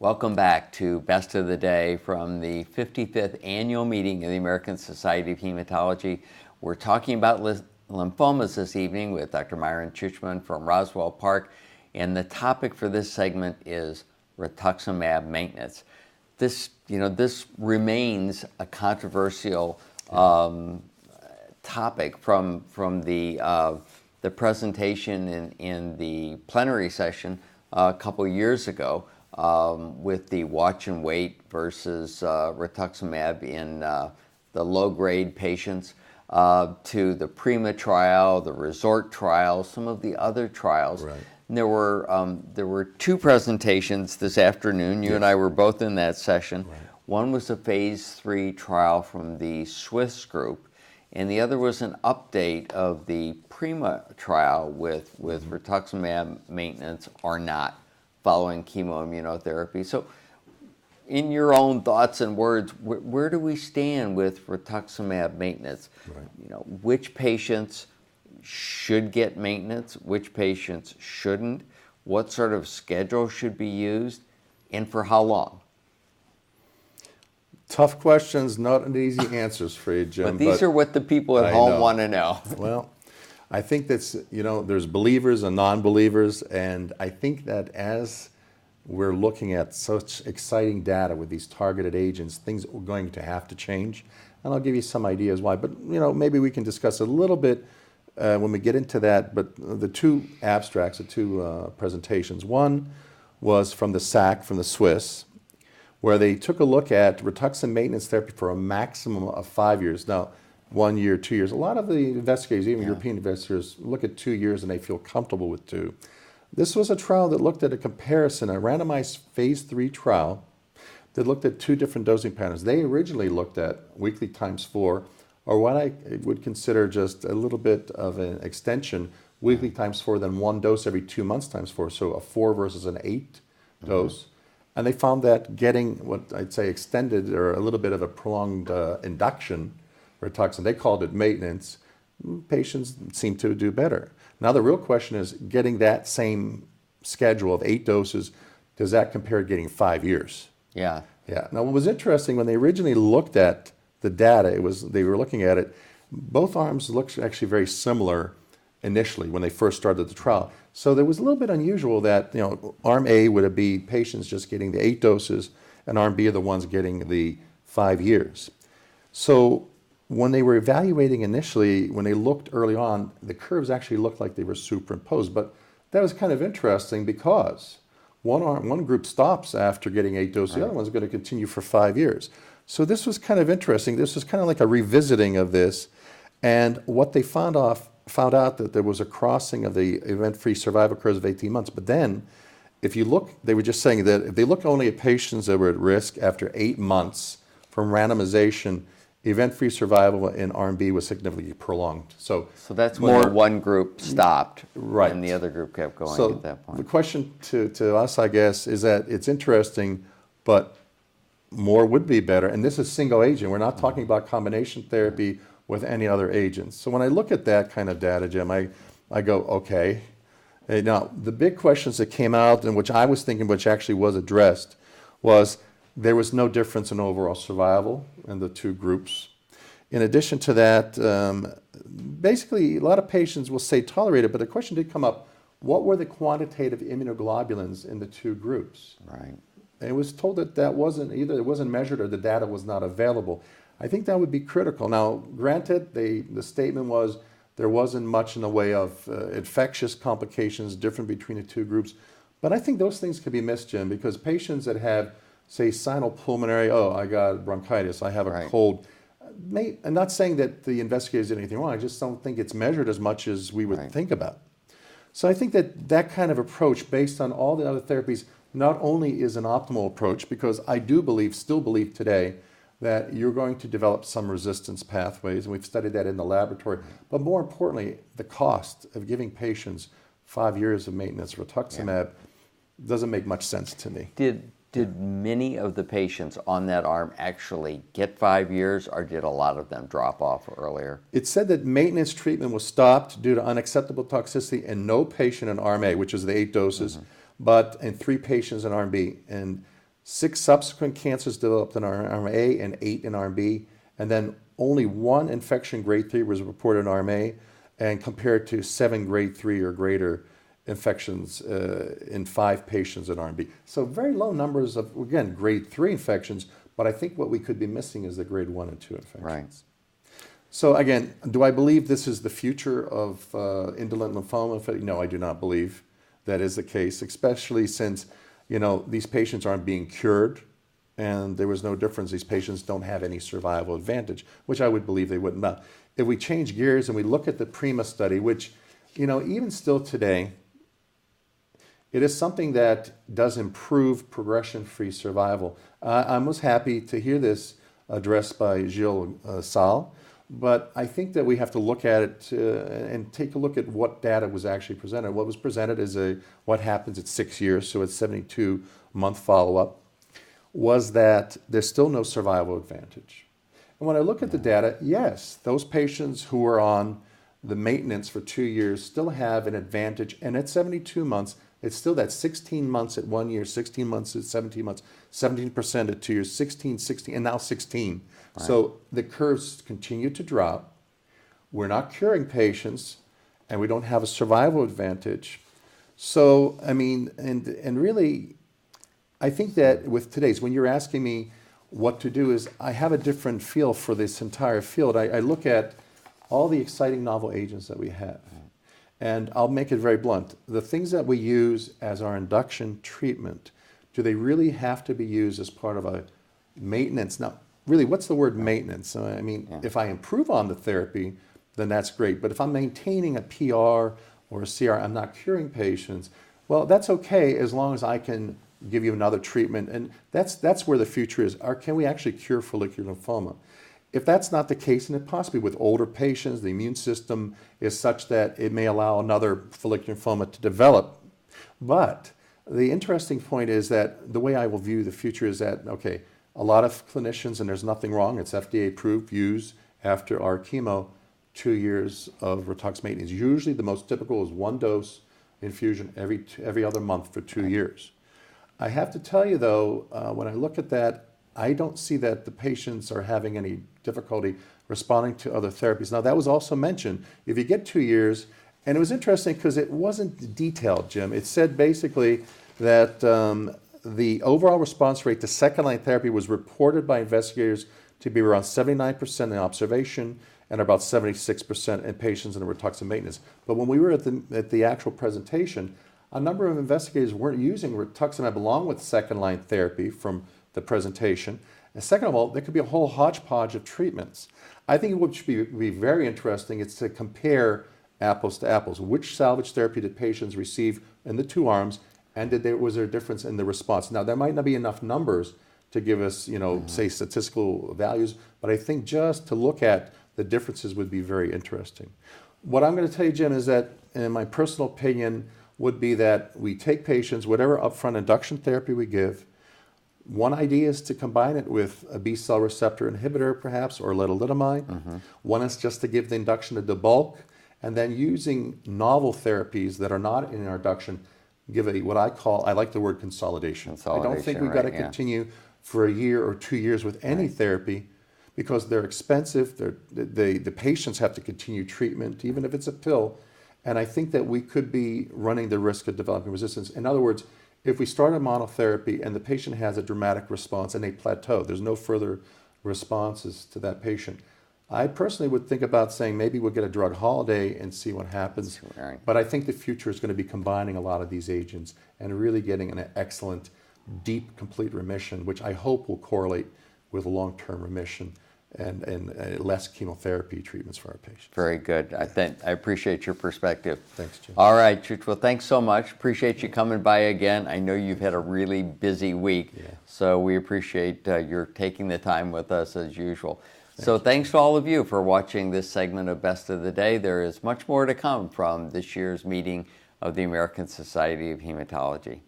Welcome back to Best of the Day from the 55th Annual Meeting of the American Society of Hematology. We're talking about lymphomas this evening with Dr. Myron Chuchman from Roswell Park, and the topic for this segment is Rituximab maintenance. This remains a controversial topic from the presentation in the plenary session a couple years ago. With the watch and wait versus Rituximab in the low-grade patients, to the PRIMA trial, the RESORT trial, some of the other trials. Right. And there were two presentations this afternoon. You and I were both in that session. Right. One was a phase 3 trial from the Swiss group, and the other was an update of the PRIMA trial with Rituximab maintenance or not, following chemoimmunotherapy. So in your own thoughts and words, where do we stand with Rituximab maintenance? Right. Which patients should get maintenance, which patients shouldn't, what sort of schedule should be used, and for how long? Tough questions, not an easy answers for you, Jim. But these are what the people at home want to know. Well, I think that's, there's believers and non-believers, and I think that as we're looking at such exciting data with these targeted agents, things are going to have to change. And I'll give you some ideas why, but maybe we can discuss a little bit when we get into that. But the two abstracts, the two presentations, one was from the SAC, from the Swiss, where they took a look at Rituximab maintenance therapy for a maximum of 5 years. Now, 1 year, 2 years. A lot of the investigators, even European investigators, look at 2 years and they feel comfortable with 2. This was a trial that looked at a comparison, a randomized phase 3 trial that looked at 2 different dosing patterns. They originally looked at weekly times 4, or what I would consider just a little bit of an extension, weekly times 4, then 1 dose every 2 months times 4, so a 4 versus an 8 dose. And they found that getting what I'd say extended or a little bit of a prolonged induction Rituximab, they called it maintenance, patients seem to do better. Now the real question is getting that same schedule of 8 doses, does that compare to getting 5 years? Yeah. Yeah. Now what was interesting, when they originally looked at the data, they were looking at it, both arms looked actually very similar initially when they first started the trial. So there was a little bit unusual that, arm A would be patients just getting the 8 doses, and arm B are the ones getting the 5 years. So when they were evaluating initially, when they looked early on, the curves actually looked like they were superimposed. But that was kind of interesting because one group stops after getting 8 doses, the other one's going to continue for 5 years. So this was kind of interesting. This was kind of like a revisiting of this. And what they found out that there was a crossing of the event-free survival curves of 18 months. But then, if you look, they were just saying that if they look only at patients that were at risk after 8 months from randomization, event-free survival in arm B was significantly prolonged. So that's when the one group stopped, right, and the other group kept going at that point. The question to us, I guess, is that it's interesting, but more would be better. And this is single agent. We're not talking about combination therapy with any other agents. So when I look at that kind of data, Jim, I go, okay. Now, the big questions that came out, and which I was thinking, which actually was addressed, was there was no difference in overall survival in the 2 groups. In addition to that, basically a lot of patients will say tolerated, but the question did come up, what were the quantitative immunoglobulins in the 2 groups? Right. And it was told that wasn't, either it wasn't measured or the data was not available. I think that would be critical. Now, granted, the statement was there wasn't much in the way of infectious complications different between the 2 groups, but I think those things could be missed, Jim, because patients that have, say, sinopulmonary, I got bronchitis, I have a cold. I'm not saying that the investigators did anything wrong, I just don't think it's measured as much as we would think about. So I think that kind of approach, based on all the other therapies, not only is an optimal approach, because I still believe today, that you're going to develop some resistance pathways, and we've studied that in the laboratory, but more importantly, the cost of giving patients 5 years of maintenance Rituximab doesn't make much sense to me. Did many of the patients on that arm actually get 5 years, or did a lot of them drop off earlier? It said that maintenance treatment was stopped due to unacceptable toxicity in no patient in arm A, which is the 8 doses, but in 3 patients in arm B. And 6 subsequent cancers developed in arm A and 8 in arm B, and then only 1 infection grade 3 was reported in arm A, and compared to 7 grade 3 or greater infections in 5 patients in arm B. So very low numbers of, again, grade 3 infections, but I think what we could be missing is the grade 1 and 2 infections. Right. So again, do I believe this is the future of indolent lymphoma? No, I do not believe that is the case, especially since, these patients aren't being cured, and there was no difference. These patients don't have any survival advantage, which I would believe they would not. If we change gears and we look at the PRIMA study, which, even still today, it is something that does improve progression-free survival. I was happy to hear this address by Gilles Salle, but I think that we have to look at it and take a look at what data was actually presented. What was presented is what happens at 6 years, so it's 72-month follow-up, was that there's still no survival advantage. And when I look at the data, yes, those patients who are on the maintenance for 2 years still have an advantage, and at 72 months, it's still that 16 months at 1 year, 16 months at 17 months, 17% at 2 years, 16, and now 16. Right. So the curves continue to drop. We're not curing patients, and we don't have a survival advantage. So, and really, I think that with today's, when you're asking me what to do, is I have a different feel for this entire field. I look at all the exciting novel agents that we have. And I'll make it very blunt. The things that we use as our induction treatment, do they really have to be used as part of a maintenance? Now, really, what's the word maintenance? If I improve on the therapy, then that's great. But if I'm maintaining a PR or a CR, I'm not curing patients, well, that's okay as long as I can give you another treatment. And that's where the future is. Can we actually cure follicular lymphoma? If that's not the case, and it possibly with older patients, the immune system is such that it may allow another follicular lymphoma to develop. But the interesting point is that the way I will view the future is that, okay, a lot of clinicians, and there's nothing wrong, it's FDA approved, use after our chemo 2 years of Rituximab maintenance. Usually the most typical is 1 dose infusion every other month for 2 years. I have to tell you though, when I look at that, I don't see that the patients are having any difficulty responding to other therapies. Now, that was also mentioned. If you get 2 years, and it was interesting because it wasn't detailed, Jim. It said basically that the overall response rate to second-line therapy was reported by investigators to be around 79% in observation and about 76% in patients in the Rituximab maintenance. But when we were at the actual presentation, a number of investigators weren't using Rituximab along with second-line therapy from the presentation. And second of all, there could be a whole hodgepodge of treatments. I think what should be very interesting is to compare apples to apples. Which salvage therapy did patients receive in the 2 arms, and was there a difference in the response? Now, there might not be enough numbers to give us, say, statistical values, but I think just to look at the differences would be very interesting. What I'm going to tell you, Jim, is that, in my personal opinion, would be that we take patients, whatever upfront induction therapy we give. One idea is to combine it with a B-cell receptor inhibitor, perhaps, or lenalidomide. Mm-hmm. One is just to give the induction to debulk, and then using novel therapies that are not in our induction, give I like the word consolidation. I don't think we've got to continue for a year or 2 years with any therapy because they're expensive. The patients have to continue treatment, even if it's a pill. And I think that we could be running the risk of developing resistance. In other words, if we start a monotherapy and the patient has a dramatic response and they plateau, there's no further responses to that patient, I personally would think about saying maybe we'll get a drug holiday and see what happens. Right. But I think the future is going to be combining a lot of these agents and really getting an excellent, deep, complete remission, which I hope will correlate with long-term remission and less chemotherapy treatments for our patients. Very good. I appreciate your perspective. Thanks, Jim. All right, Chich. Well, thanks so much. Appreciate you coming by again. I know you've had a really busy week, so we appreciate your taking the time with us as usual. Thanks to all of you for watching this segment of Best of the Day. There is much more to come from this year's meeting of the American Society of Hematology.